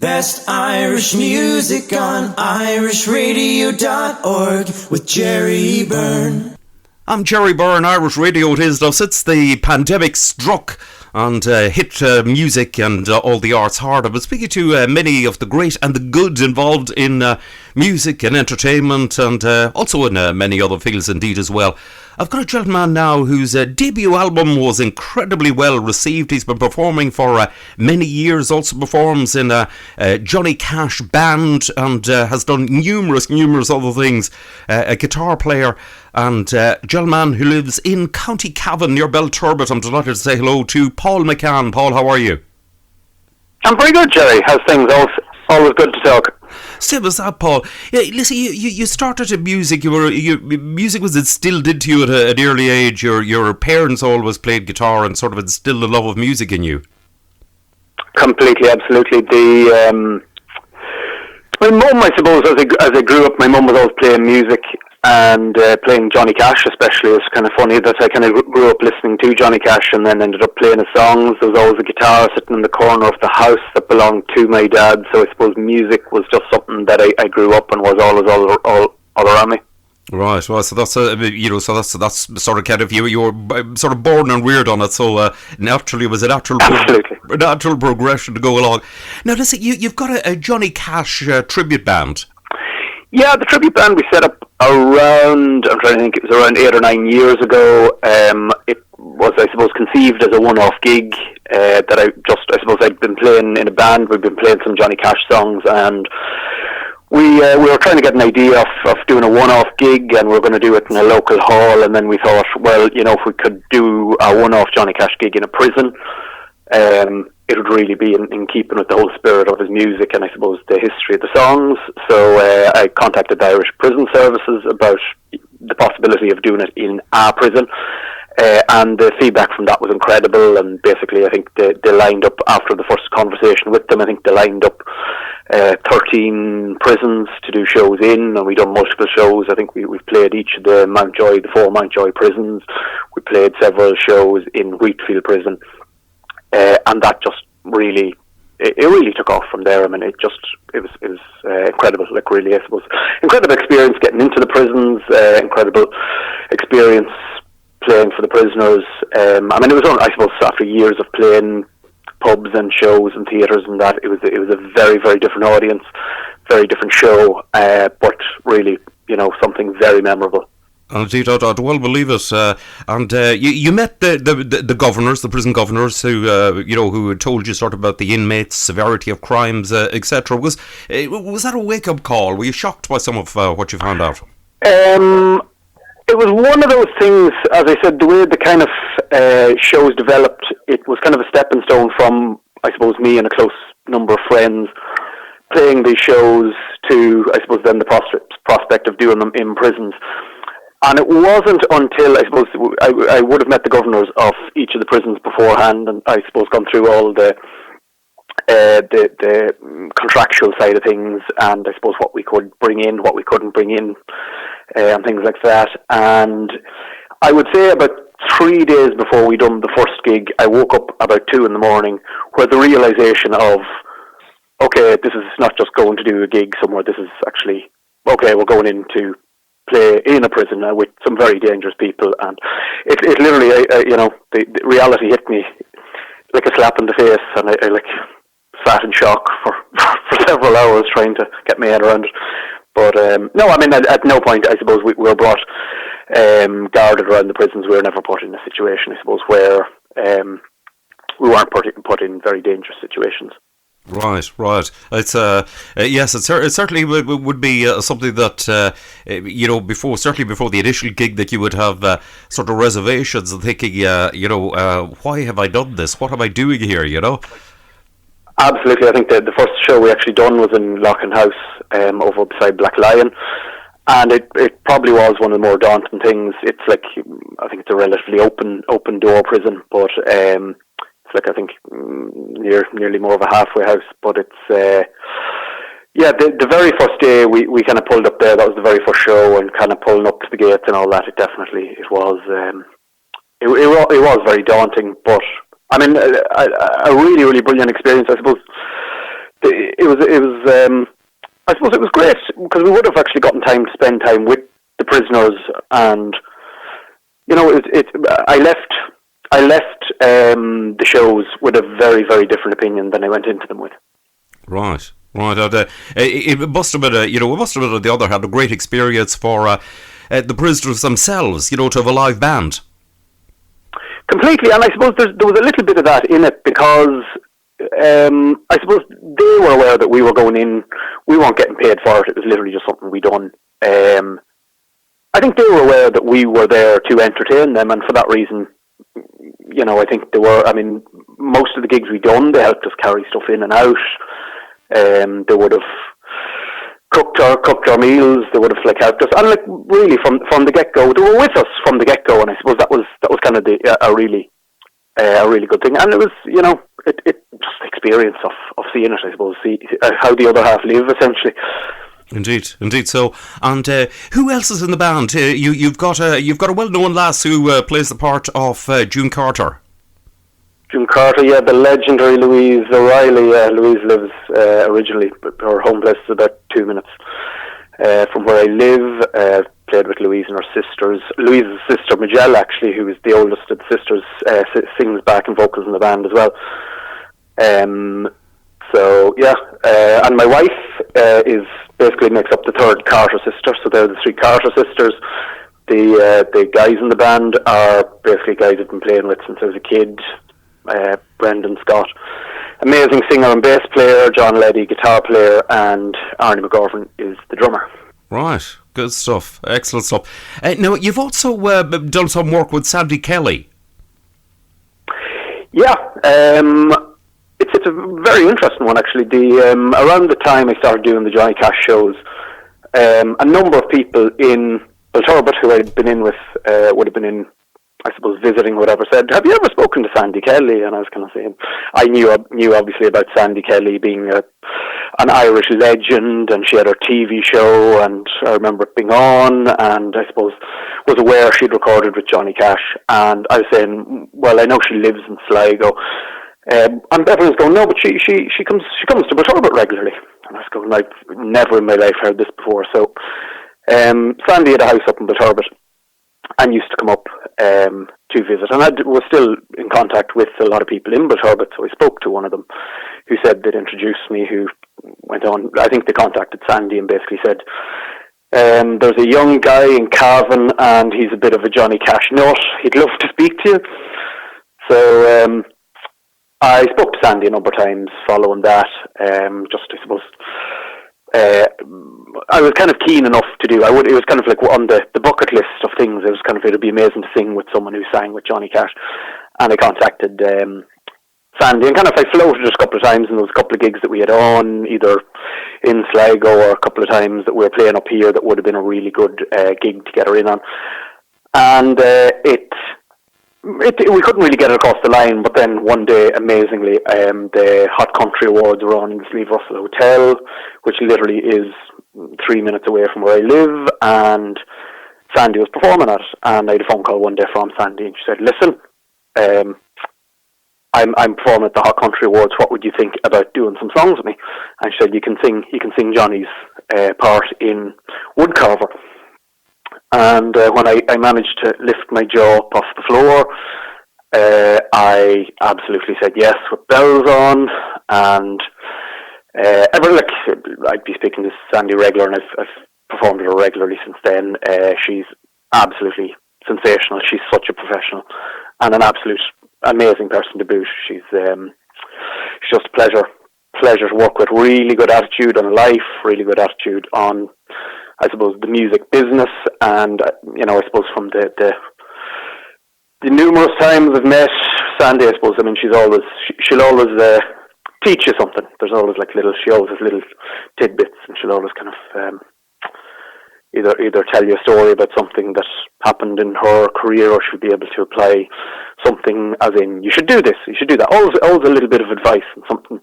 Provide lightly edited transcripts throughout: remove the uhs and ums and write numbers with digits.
Best Irish music on irishradio.org with Jerry Byrne. I'm Jerry Byrne, Irish Radio it is. Now, since the pandemic struck and hit music and all the arts hard, I've been speaking to many of the great and the good involved in music and entertainment and also in many other fields indeed as well. I've got a gentleman now whose debut album was incredibly well received. He's been performing for many years, also performs in a Johnny Cash band and has done numerous other things. A guitar player and a gentleman who lives in County Cavan near Belturbet. I'm delighted to say hello to Paul McCann. Paul, how are you? I'm very good, Jerry. How's things? Always good to talk. Same as that, Paul. Yeah, listen, you started in music. Music was instilled into you at an early age. Your parents always played guitar and sort of instilled a love of music in you. Completely, absolutely. My mum, I suppose, as I grew up, my mum was always playing music and playing Johnny Cash, especially. It's kind of funny that I kind of grew up listening to Johnny Cash and then ended up playing his songs. There was always a guitar sitting in the corner of the house that belonged to my dad, so I suppose music was just something that I grew up and was always all around me. Right, well, so that's that's sort of kind of you were sort of born and reared on it. So naturally, it was a natural progression to go along. Now, listen, you've got a Johnny Cash tribute band. Yeah, the tribute band we set up around, I'm trying to think, it was around 8 or 9 years ago. It was, I suppose, conceived as a one-off gig that I'd been playing in a band. We'd been playing some Johnny Cash songs, and we were trying to get an idea of doing a one-off gig, and we were going to do it in a local hall, and then we thought, well, if we could do a one-off Johnny Cash gig in a prison, it would really be in keeping with the whole spirit of his music and I suppose the history of the songs. So I contacted the Irish Prison Services about the possibility of doing it in a prison, and the feedback from that was incredible. And basically, I think they lined up, after the first conversation with them, I think they lined up 13 prisons to do shows in, and we've done multiple shows. I think we've played each of the four Mountjoy prisons. We played several shows in Wheatfield Prison. And that just really, it really took off from there. I mean, it was incredible. Like, really, I suppose, incredible experience getting into the prisons. Incredible experience playing for the prisoners. I mean, it was I suppose, after years of playing pubs and shows and theatres and that, it was a very, very different audience, very different show, but really, something very memorable. Indeed, I'd well believe it. And you met the governors, the prison governors, who had told you sort of about the inmates, severity of crimes, etc. Was that a wake-up call? Were you shocked by some of what you found out? It was one of those things, as I said, the way the kind of shows developed, it was kind of a stepping stone from, I suppose, me and a close number of friends playing these shows to, I suppose, then the prospect of doing them in prisons. And it wasn't until, I suppose, I would have met the governors of each of the prisons beforehand, and I suppose gone through all the contractual side of things, and I suppose what we could bring in, what we couldn't bring in, and things like that. And I would say about 3 days before we done the first gig, I woke up about 2 a.m, where the realisation of, okay, this is not just going to do a gig somewhere, this is actually, okay, we're going in to play in a prison with some very dangerous people, and it literally, the reality hit me like a slap in the face, and I sat in shock for several hours trying to get my head around it. But no, I mean, at no point, I suppose, we were brought guarded around the prisons. We were never put in a situation, I suppose, where we weren't put in very dangerous situations. Right. It's yes, it certainly would be something that before the initial gig, that you would have sort of reservations and thinking, why have I done this? What am I doing here? Absolutely. I think the first show we actually done was in Loughlin House, over beside Black Lion, and it probably was one of the more daunting things. It's like, I think it's a relatively open door prison, but it's like, I think, nearly more of a halfway house. But it's, the very first day we kind of pulled up there, that was the very first show, and kind of pulling up to the gates and all that, it was, it was very daunting, but, I mean, a really, really brilliant experience. I suppose I suppose it was great because we would have actually gotten time to spend time with the prisoners, and I left the shows with a very, very different opinion than I went into them with. Right. It must have been on the other hand a great experience for the prisoners themselves, to have a live band. Completely, and I suppose there was a little bit of that in it because I suppose they were aware that we were going in. We weren't getting paid for it. It was literally just something we done. I think they were aware that we were there to entertain them, and for that reason, I think they were. I mean, most of the gigs we done, they helped us carry stuff in and out. They would have cooked our meals. They would have helped us, and really from the get go, they were with us from the get go. And I suppose that was kind of a really good thing. And it was it just experience of seeing it. I suppose see how the other half live essentially. Indeed. So, and who else is in the band? You've got a well-known lass who plays the part of June Carter. June Carter, yeah, the legendary Louise O'Reilly. Louise lives originally, her home place is about 2 minutes from where I live. Played with Louise and her sisters. Louise's sister, Majelle, actually, who is the oldest of the sisters, sings backing vocals in the band as well. So, yeah, and my wife is basically makes up the third Carter sister, so they're the three Carter sisters. The guys in the band are basically guys I've been playing with since I was a kid. Brendan Scott, amazing singer and bass player, John Leddy, guitar player, and Arnie McGovern is the drummer. Right, good stuff, excellent stuff. Now, you've also done some work with Sandy Kelly. Yeah, it's a very interesting one actually. Around the time I started doing the Johnny Cash shows, a number of people in Belturbet who I'd been in with would have been in, I suppose, visiting or whatever, said, "Have you ever spoken to Sandy Kelly?" And I was kind of saying, I knew obviously about Sandy Kelly being an Irish legend, and she had her TV show, and I remember it being on, and I suppose was aware she'd recorded with Johnny Cash, and I was saying, well, I know she lives in Sligo, and everyone's going, no, but she comes to Belturbet regularly, and I was going, I've never in my life heard this before. So Sandy had a house up in Belturbet and used to come up to visit, and I was still in contact with a lot of people in Belturbet, so I spoke to one of them who said they'd introduced me, who went on, I think they contacted Sandy and basically said, there's a young guy in Cavan and he's a bit of a Johnny Cash nut, he'd love to speak to you. So I spoke to Sandy a number of times following that, just I suppose I was kind of keen enough to do. It was kind of like on the bucket list of things. It was kind of, it'd be amazing to sing with someone who sang with Johnny Cash, and I contacted Sandy, and kind of I floated it a couple of times, and there was a couple of gigs that we had on, either in Sligo or a couple of times that we were playing up here that would have been a really good gig to get her in on, and we couldn't really get it across the line. But then one day, amazingly, the Hot Country Awards were on in the Slieve Russell Hotel, which literally is 3 minutes away from where I live, and Sandy was performing at it, and I had a phone call one day from Sandy, and she said, "Listen, I'm performing at the Hot Country Awards. What would you think about doing some songs with me?" And she said, "You can sing Johnny's part in Woodcarver." And when I managed to lift my jaw up off the floor, I absolutely said yes with bells on, and I'd be speaking to Sandy regular, and I've performed with her regularly since then. She's absolutely sensational. She's such a professional and an absolute amazing person to boot. She's just a pleasure to work with. Really good attitude on life, really good attitude on, I suppose, the music business, and I suppose from the numerous times I've met Sandy, I suppose, she'll always teach you something. There's always she always has little tidbits, and she'll always kind of either tell you a story about something that happened in her career, or she'll be able to apply something, as in, you should do this, you should do that. Always a little bit of advice and something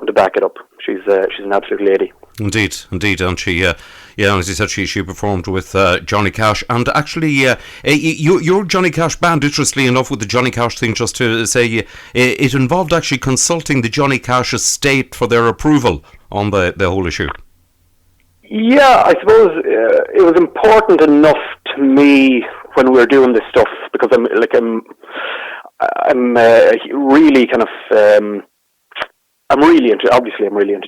to back it up. She's an absolute lady. Indeed, and she, as you said, she performed with Johnny Cash, and actually, your Johnny Cash band, interestingly enough, with the Johnny Cash thing, just to say, it involved actually consulting the Johnny Cash estate for their approval on the whole issue. Yeah, I suppose it was important enough to me when we were doing this stuff, because I'm really kind of. I'm really into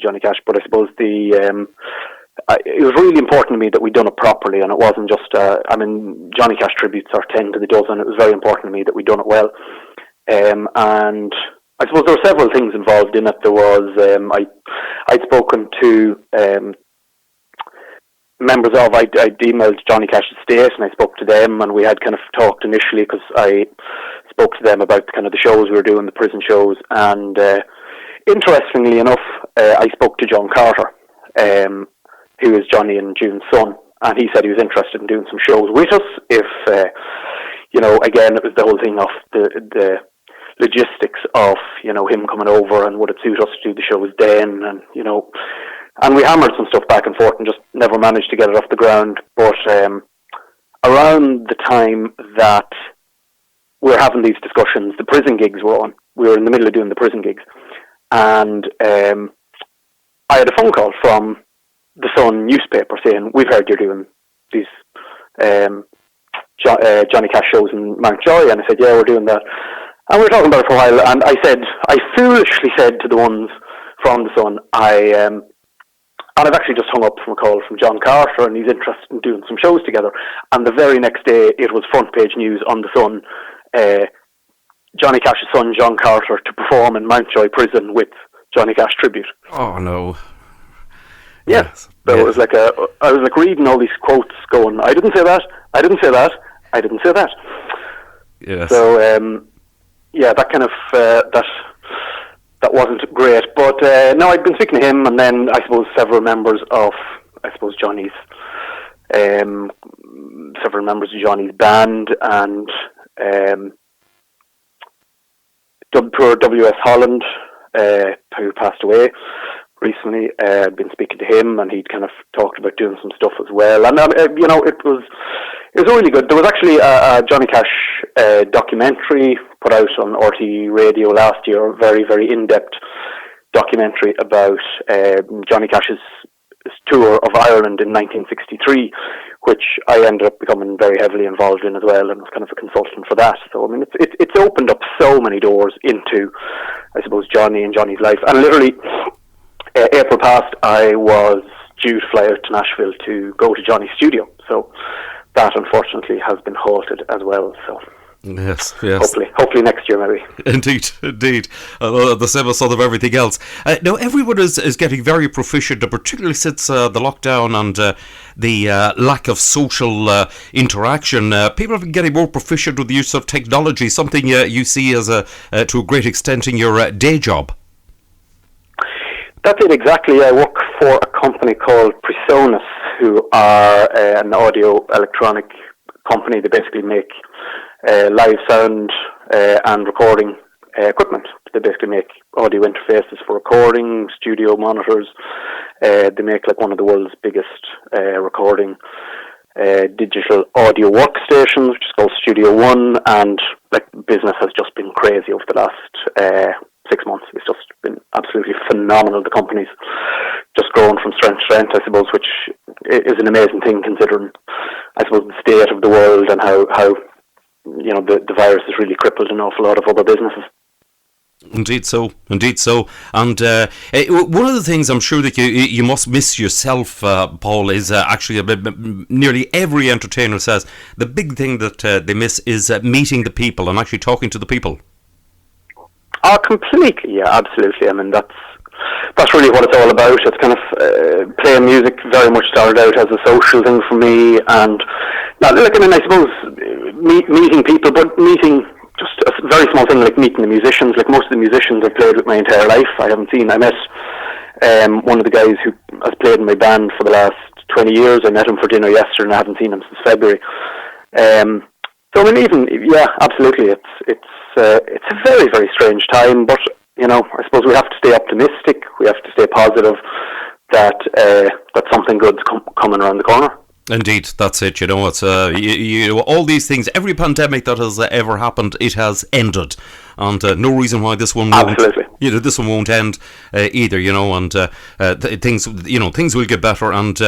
Johnny Cash, but I suppose it was really important to me that we'd done it properly, and it wasn't just, Johnny Cash tributes are 10 to the dozen. It was very important to me that we'd done it well. And I suppose there were several things involved in it. There was, I'd spoken to members of, I'd emailed Johnny Cash's estate, and I spoke to them, and we had kind of talked initially, because I spoke to them about kind of the shows we were doing, the prison shows, and interestingly enough, I spoke to John Carter, who is Johnny and June's son, and he said he was interested in doing some shows with us. If, again, it was the whole thing of the logistics of, him coming over, and would it suit us to do the shows then, and we hammered some stuff back and forth and just never managed to get it off the ground. But around the time that we were having these discussions, the prison gigs were on. We were in the middle of doing the prison gigs. And I had a phone call from the Sun newspaper saying, "We've heard you're doing these Johnny Cash shows in Mountjoy." And I said, "Yeah, we're doing that." And we were talking about it for a while, and I foolishly said to the ones from the Sun, and I've actually just hung up from a call from John Carter, and he's interested in doing some shows together. And the very next day, it was front page news on the Sun, Johnny Cash's son, John Carter, to perform in Mountjoy prison with Johnny Cash tribute. Oh no! Yes, so yeah. It was like I was like reading all these quotes, going, "I didn't say that. I didn't say that. I didn't say that." Yes. So that kind of that wasn't great. But no, I'd been speaking to him, and then I suppose several members of Johnny's band, and poor W.S. Holland, who passed away recently. I'd been speaking to him, and he'd kind of talked about doing some stuff as well. And it was really good. There was actually a Johnny Cash documentary put out on RT Radio last year, a very, very in-depth documentary about Johnny Cash's tour of Ireland in 1963, which I ended up becoming very heavily involved in as well, and was kind of a consultant for that. So I mean, it's opened up so many doors into, I suppose, Johnny and Johnny's life. And literally, April past, I was due to fly out to Nashville to go to Johnny's studio. So that unfortunately has been halted as well. So. Yes. Hopefully next year, maybe. Indeed. The same as sort of everything else. Now, everyone is getting very proficient, particularly since the lockdown and the lack of social interaction. People have been getting more proficient with the use of technology, something you see as to a great extent in your day job. That's it, exactly. I work for a company called Presonus, who are an audio electronic company. They basically make live sound and recording equipment. They basically make audio interfaces for recording, studio monitors. They make like one of the world's biggest recording digital audio workstations, which is called Studio One, and like business has just been crazy over the last 6 months. It's just been absolutely phenomenal. The company's just grown from strength to strength, I suppose, which is an amazing thing considering, I suppose, the state of the world and how the virus has really crippled an awful lot of other businesses. Indeed so. And one of the things I'm sure that you must miss yourself, Paul, is actually nearly every entertainer says the big thing that they miss is meeting the people and actually talking to the people. Oh, completely, yeah, absolutely. I mean, that's really what it's all about. It's kind of playing music very much started out as a social thing for me, and I suppose meeting people, but meeting just a very small thing like meeting the musicians. Like most of the musicians I've played with my entire life, I met one of the guys who has played in my band for the last 20 years. I met him for dinner yesterday, and I haven't seen him since February. So I mean, absolutely, it's a very, very strange time, but I suppose we have to stay optimistic. We have to stay positive. that something good's coming around the corner. Indeed, that's it. It's all these things. Every pandemic that has ever happened, it has ended, and no reason why this one won't. Absolutely. This one won't end either. And things will get better, and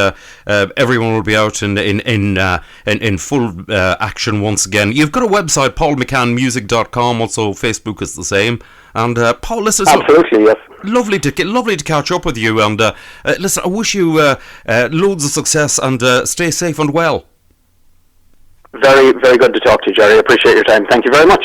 everyone will be out in full action once again. You've got a website, paulmccannmusic.com. Also, Facebook is the same. And Paul, listen, absolutely, yes. Lovely to catch up with you, and listen, I wish you loads of success, and stay safe and well. Very, very good to talk to you, Jerry. I appreciate your time. Thank you very much.